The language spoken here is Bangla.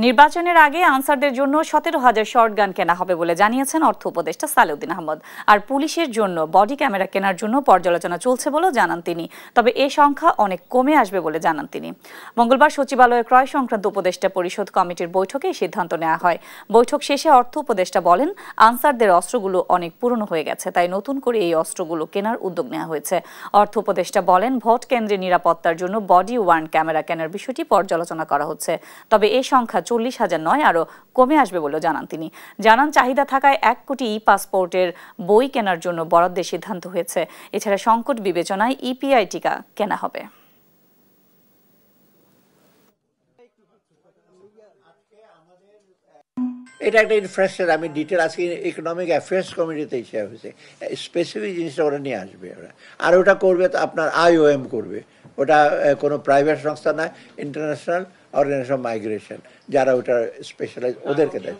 নির্বাচনের আগে আনসারদের জন্য 17,000 শর্টগান কেনা হবে বলে জানিয়েছেন অর্থ উপদেষ্টা সালেউদ্দিন আহমদ। আর পুলিশের জন্য বডি ক্যামেরা কেনার জন্য পর্যালোচনা চলছে বলেও জানান তিনি। তবে এ সংখ্যা অনেক কমে আসবে বলে জানান তিনি। মঙ্গলবার সচিবালয়ে ক্রয় সংক্রান্ত উপদেষ্টা পরিষদ কমিটির বৈঠকে এই সিদ্ধান্ত নেওয়া হয়। বৈঠক শেষে অর্থ উপদেষ্টা বলেন, আনসারদের অস্ত্রগুলো অনেক পুরনো হয়ে গেছে, তাই নতুন করে এই অস্ত্রগুলো কেনার উদ্যোগ নেওয়া হয়েছে। অর্থ উপদেষ্টা বলেন, ভোট কেন্দ্রে নিরাপত্তার জন্য বডি ওয়ার্ন ক্যামেরা কেনার বিষয়টি পর্যালোচনা করা হচ্ছে। তবে এই সংখ্যা 40,000 নয়, আরও কমে আসবে বলেও জানান তিনি। জানান, চাহিদা থাকায় 1 কোটি পাসপোর্টের বই কেনার জন্য বরাদ্দের সিদ্ধান্ত হয়েছে। এছাড়া সংকট বিবেচনায় ইপিআই টিকা কেনা হবে। এটা একটা ইনফ্রাস্ট্রাকচার, আমি ডিটেল আজকে ইকোনমিক অ্যাফেয়ার্স কমিটিতে হিসাব হয়েছে, স্পেসিফিক জিনিসটা ওরা নিয়ে আসবে ওরা। আর ওটা করবে তো আপনার IOM করবে, ওটা কোনো প্রাইভেট সংস্থা নয়, ইন্টারন্যাশনাল অর্গানাইজেশন মাইগ্রেশন, যারা ওটা স্পেশালাইজ, ওদেরকে দেয়।